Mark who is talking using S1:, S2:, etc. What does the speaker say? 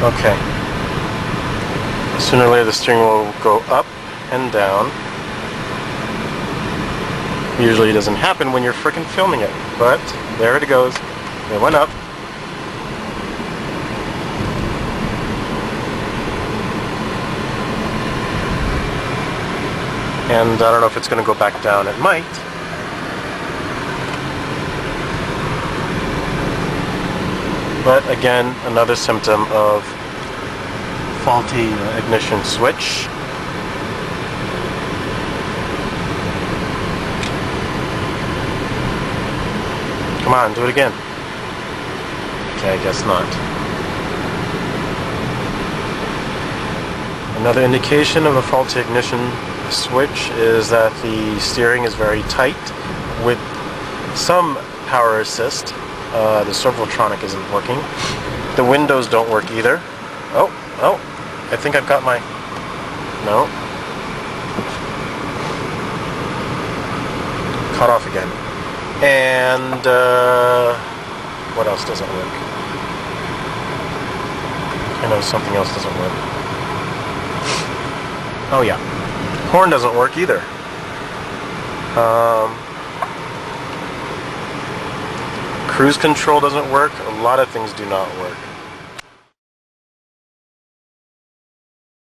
S1: Okay. Sooner or later the steering wheel will go up and down. Usually it doesn't happen when you're freaking filming it, but there it goes. It went up. And I don't know if it's going to go back down. It might. But again, another symptom of faulty ignition switch. Come on, do it again. Okay, I guess not. Another indication of a faulty ignition switch is that the steering is very tight with some power assist. The Servotronic isn't working. The windows don't work either. Oh, I think I've got my... No. Cut off again. And what else doesn't work? I know something else doesn't work. Oh yeah. Horn doesn't work either. Cruise control doesn't work. A lot of things do not work.